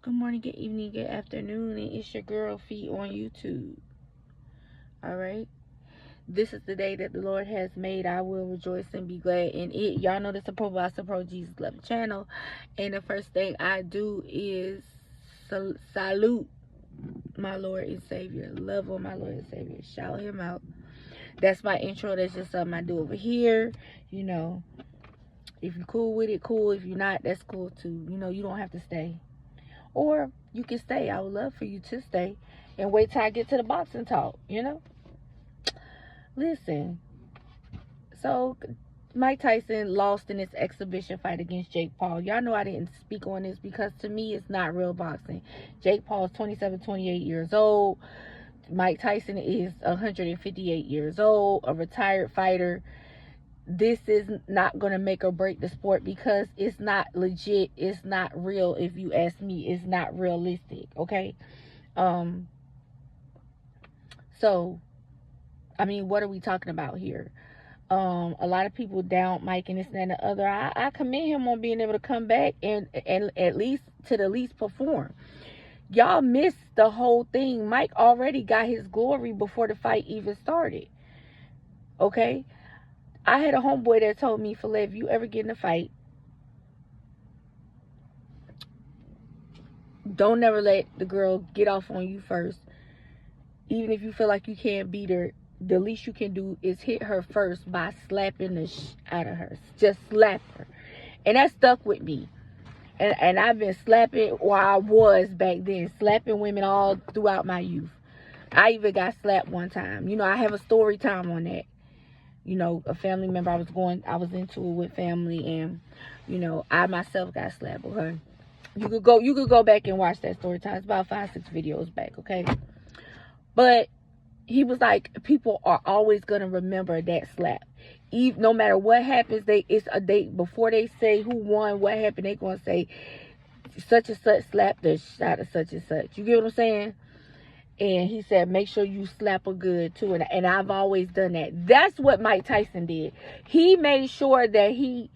Good morning, good evening, good afternoon, and it's your girl Feet on YouTube. Alright? This is the day that the Lord has made. I will rejoice and be glad in it. Y'all know this is Pro Bossa Pro Jesus Love channel. And the first thing I do is salute my Lord and Savior. Love on my Lord and Savior. Shout him out. That's my intro. That's just something I do over here. You know, if you're cool with it, cool. If you're not, that's cool too. You know, you don't have to stay. Or you can stay. I would love for you to stay and wait till I get to the boxing talk, you know? Listen. So, Mike Tyson lost in his exhibition fight against Jake Paul. Y'all know I didn't speak on this because to me it's not real boxing. Jake Paul is 27, 28 years old. Mike Tyson is 158 years old, a retired fighter. This is not going to make or break the sport because it's not legit. It's not real. If you ask me, it's not realistic. Okay. So, I mean, what are we talking about here? A lot of people down Mike and this and that and the other. I commend him on being able to come back and at least perform. Y'all missed the whole thing. Mike already got his glory before the fight even started. Okay. I had a homeboy that told me, Filet, if you ever get in a fight, don't never let the girl get off on you first. Even if you feel like you can't beat her, the least you can do is hit her first by slapping the out of her. Just slap her. And that stuck with me. And I've been slapping, or I was back then, slapping women all throughout my youth. I even got slapped one time. You know, I have a story time on that. You know, a family member, I was into it with family, and you know, I myself got slapped. Okay, you could go back and watch that story time. It's about 5-6 videos back. Okay, but he was like, people are always gonna remember that slap. Even no matter what happens, before they say who won, what happened, they gonna say such and such slapped the shot of such and such. You get what I'm saying? And he said, make sure you slap her good, too. And I've always done that. That's what Mike Tyson did. He made sure that he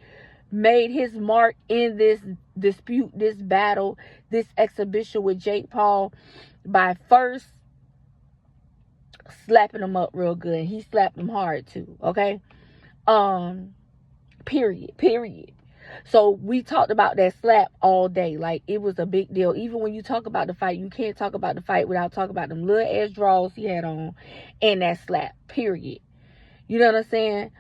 made his mark in this dispute, this battle, this exhibition with Jake Paul by first slapping him up real good. And he slapped him hard, too. Okay? Period. So we talked about that slap all day. Like, it was a big deal. Even when you talk about the fight, you can't talk about the fight without talking about them little ass draws he had on and that slap. Period. You know what I'm saying?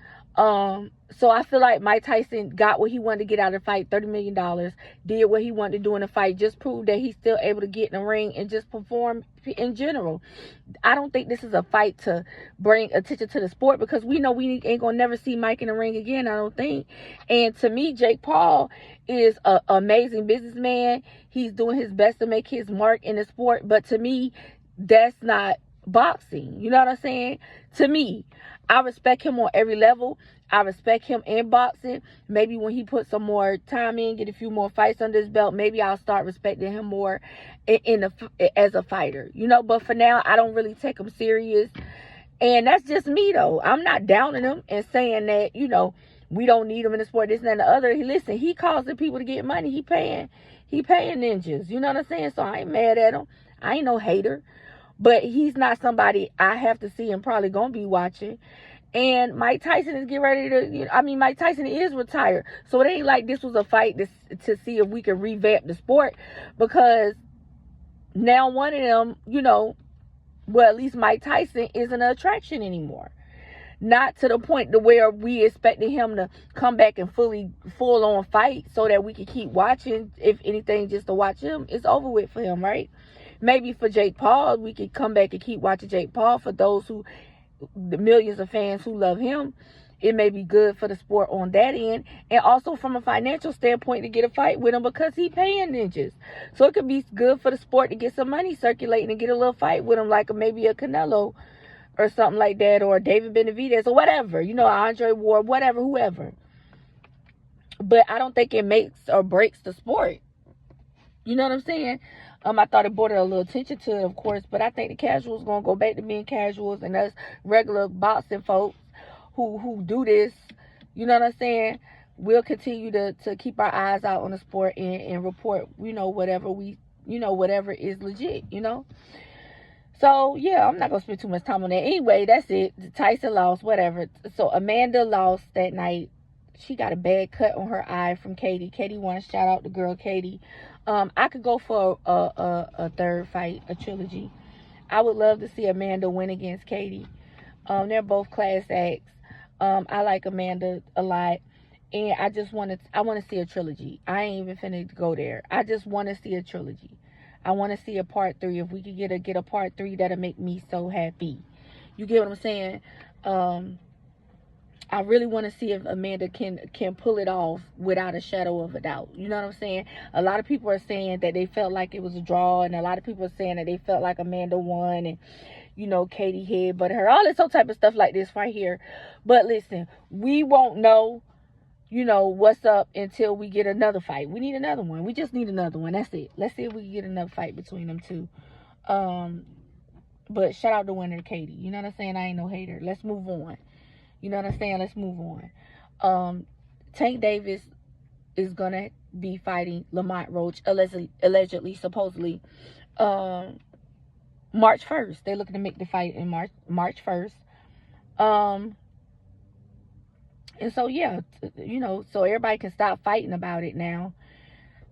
So I feel like Mike Tyson got what he wanted to get out of the fight, $30 million, did what he wanted to do in the fight, just proved that he's still able to get in the ring and just perform in general. I don't think this is a fight to bring attention to the sport because we know we ain't gonna never see Mike in the ring again, I don't think. And to me, Jake Paul is an amazing businessman. He's doing his best to make his mark in the sport, but to me, that's not boxing. You know what I'm saying? To me, I respect him on every level. I respect him in boxing. Maybe when he puts some more time in, get a few more fights under his belt, maybe I'll start respecting him more as a fighter. You know, but for now, I don't really take him serious. And that's just me, though. I'm not downing him and saying that, you know, we don't need him in the sport, this and that and the other. Listen, he causing people to get money. He paying ninjas. You know what I'm saying? So I ain't mad at him. I ain't no hater. But he's not somebody I have to see and probably going to be watching. And Mike Tyson is getting ready to, Mike Tyson is retired. So it ain't like this was a fight to see if we can revamp the sport. Because now one of them, you know, well, at least Mike Tyson isn't an attraction anymore. Not to the point to where we expecting him to come back and full on fight so that we can keep watching. If anything, just to watch him, it's over with for him, right? Maybe for Jake Paul, we could come back and keep watching Jake Paul. For those the millions of fans who love him, it may be good for the sport on that end. And also from a financial standpoint to get a fight with him because he paying ninjas. So it could be good for the sport to get some money circulating and get a little fight with him, like maybe a Canelo or something like that, or David Benavidez or whatever. You know, Andre Ward, whatever, whoever. But I don't think it makes or breaks the sport. You know what I'm saying? I thought it brought a little attention to it, of course, but I think the casuals going to go back to being casuals, and us regular boxing folks who do this, you know what I'm saying, we'll continue to keep our eyes out on the sport and report, you know, whatever we whatever is legit, So, yeah, I'm not going to spend too much time on that. Anyway, that's it. Tyson lost, whatever. So, Amanda lost that night. She got a bad cut on her eye from Katie. Katie won. Shout out the girl, Katie. I could go for a third fight, a trilogy. I would love to see Amanda win against Katie. They're both class acts. I like Amanda a lot. And I want to see a trilogy. I ain't even finna go there. I just want to see a trilogy. I want to see a part 3. If we could get a part 3, that'll make me so happy. You get what I'm saying? I really want to see if Amanda can pull it off without a shadow of a doubt. You know what I'm saying? A lot of people are saying that they felt like it was a draw, and a lot of people are saying that they felt like Amanda won, and Katie hid but her, all this whole type of stuff like this right here. But listen, we won't know what's up until we get another fight. We need another one. We just need another one. That's it. Let's see if we can get another fight between them two. But shout out to winner Katie. You know what I'm saying? I ain't no hater. Let's move on. You know what I'm saying? Let's move on. Tank Davis is gonna be fighting Lamont Roach, allegedly, supposedly, March 1st. They're looking to make the fight in March 1st. And so, yeah, so everybody can stop fighting about it now,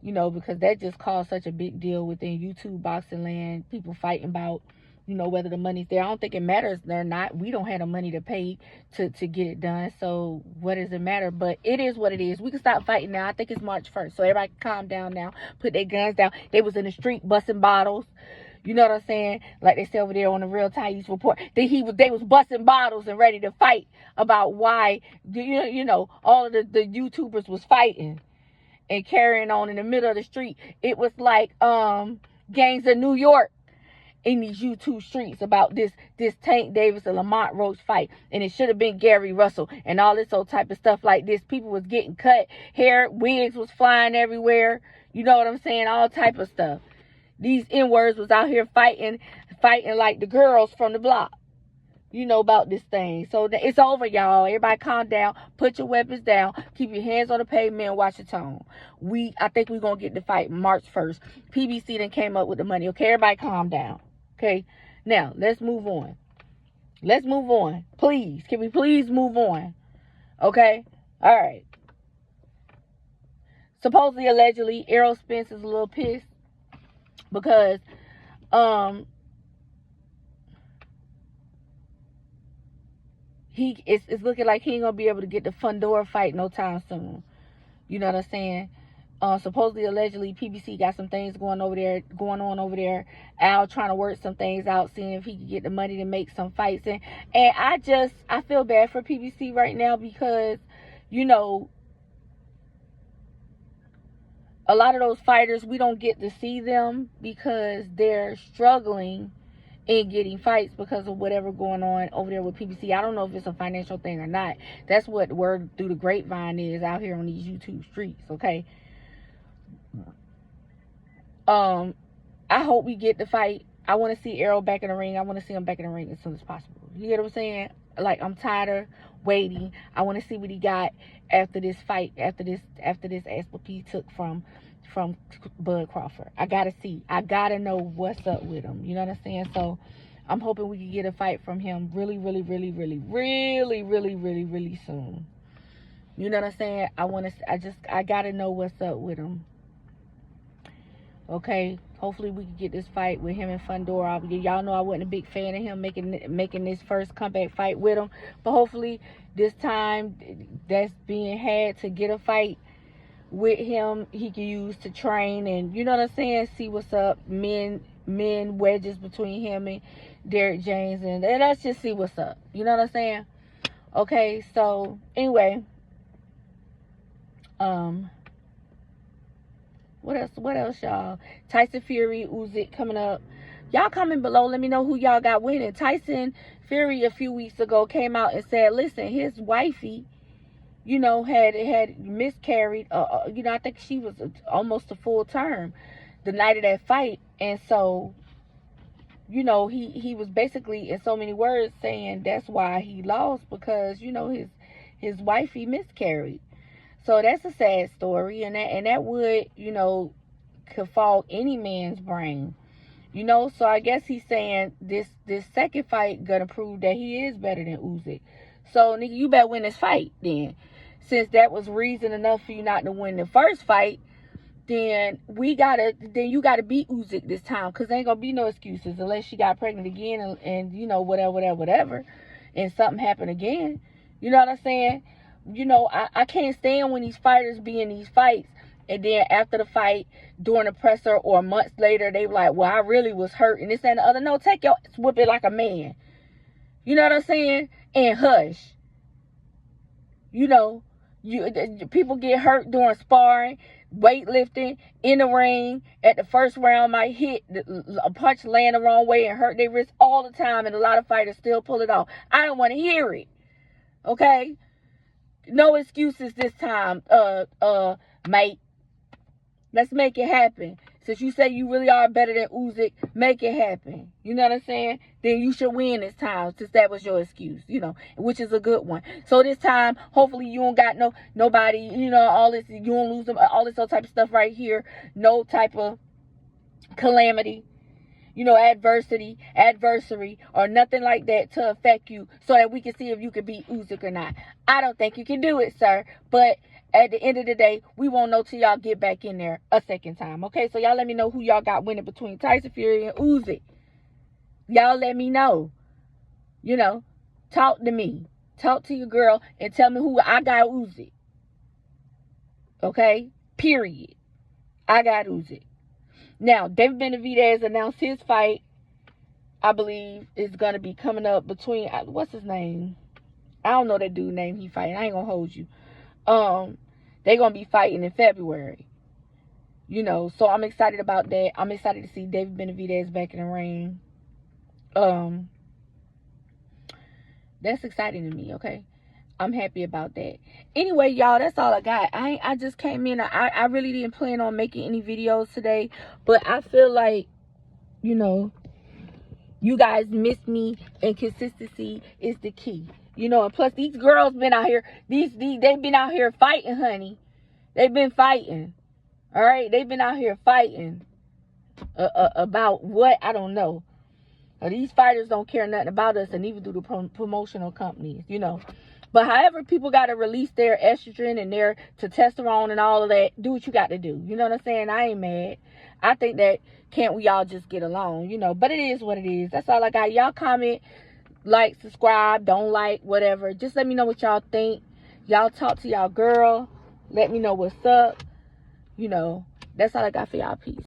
because that just caused such a big deal within YouTube boxing land. People fighting about, whether the money's there. I don't think it matters or not. We don't have the money to pay to get it done. So what does it matter? But it is what it is. We can stop fighting now. I think it's March 1st. So everybody can calm down now. Put their guns down. They was in the street busting bottles. You know what I'm saying? Like they said over there on the Real Thais Report. They was busting bottles and ready to fight about why, all of the YouTubers was fighting and carrying on in the middle of the street. It was like gangs of New York in these YouTube streets about this Tank Davis and Lamont Roach fight. And it should have been Gary Russell and all this old type of stuff like this. People was getting cut. Hair, wigs was flying everywhere. You know what I'm saying? All type of stuff. These N-words was out here fighting like the girls from the block. About this thing. So it's over, y'all. Everybody calm down. Put your weapons down. Keep your hands on the pavement and watch your tone. I think we're going to get the fight March 1st. PBC then came up with the money. Okay, everybody calm down. Okay? Now, let's move on. Let's move on. Please. Can we please move on? Okay? All right. Supposedly, allegedly, Errol Spence is a little pissed because it's looking like he ain't gonna be able to get the Fundora fight no time soon. You know what I'm saying? Supposedly, allegedly, PBC got some things going on over there. Al trying to work some things out, seeing if he can get the money to make some fights. And I feel bad for PBC right now because, a lot of those fighters, we don't get to see them because they're struggling in getting fights because of whatever going on over there with PBC. I don't know if it's a financial thing or not. That's what the word through the grapevine is out here on these YouTube streets, okay? I hope we get the fight. I want to see Errol back in the ring. I want to see him back in the ring as soon as possible. You get what I'm saying? Like, I'm tired of waiting. I want to see what he got after this fight, after this aspect he took from Bud Crawford. I gotta see. I gotta know what's up with him. You know what I'm saying? So I'm hoping we can get a fight from him really, really, really, really, really, really, really, really soon. You know what I'm saying? I gotta know what's up with him. Okay, hopefully we can get this fight with him and Fundora. Y'all know I wasn't a big fan of him making this first comeback fight with him, but hopefully this time that's being had to get a fight with him, he can use to train and, you know what I'm saying, see what's up. Men wedges between him and Derrick James, and let's just see what's up. You know what I'm saying? Okay, so anyway, what else, y'all? Tyson Fury, Usyk coming up. Y'all comment below. Let me know who y'all got winning. Tyson Fury a few weeks ago came out and said, listen, his wifey, had miscarried. I think she was almost a full term the night of that fight. And so, he was basically, in so many words, saying that's why he lost, because, his wifey miscarried. So that's a sad story, and that would, could fog any man's brain. You know, so I guess he's saying this second fight gonna prove that he is better than Usyk. So, nigga, you better win this fight then. Since that was reason enough for you not to win the first fight, then you gotta beat Usyk this time, because there ain't gonna be no excuses unless she got pregnant again and you know, whatever, and something happened again. You know what I'm saying? You know, I can't stand when these fighters be in these fights and then after the fight, during the presser or months later, they were like, well, I really was hurt and this and the other. No, take your whip it like a man. You know what I'm saying? And hush. You know, people get hurt during sparring, weightlifting, in the ring. At the first round, might hit a punch land the wrong way and hurt their wrist all the time, and a lot of fighters still pull it off. I don't want to hear it. Okay? No excuses this time, mate. Let's make it happen. Since you say you really are better than Usyk, make it happen. You know what I'm saying? Then you should win this time, since that was your excuse, you know, which is a good one. So this time, hopefully you don't got nobody, you know, all this, you don't lose them, all this other type of stuff right here. No type of calamity, you know, adversity, or nothing like that to affect you, so that we can see if you can beat Usyk or not. I don't think you can do it, sir, but at the end of the day, we won't know till y'all get back in there a second time. Okay, so y'all let me know who y'all got winning between Tyson Fury and Usyk. Y'all let me know. You know, talk to me. Talk to your girl and tell me who I got Usyk. Okay? Period. I got Usyk. Now, David Benavidez announced his fight. I believe is going to be coming up between, what's his name? I don't know that dude's name he fighting. I ain't going to hold you. They're going to be fighting in February. You know, so I'm excited about that. I'm excited to see David Benavidez back in the ring. That's exciting to me, okay? I'm happy about that. Anyway, y'all, that's all I got. I just came in. I really didn't plan on making any videos today, but I feel like, you know, you guys miss me, and consistency is the key. You know, and plus these girls been out here, they've been out here fighting, honey. They've been fighting. All right? They've been out here fighting about what? I don't know. These fighters don't care nothing about us, and neither do the promotional companies, you know. But however, people got to release their estrogen and their testosterone and all of that. Do what you got to do. You know what I'm saying? I ain't mad. I think that can't we all just get along, you know. But it is what it is. That's all I got. Y'all comment, like, subscribe, don't like, whatever. Just let me know what y'all think. Y'all talk to y'all girl. Let me know what's up. You know, that's all I got for y'all. Peace.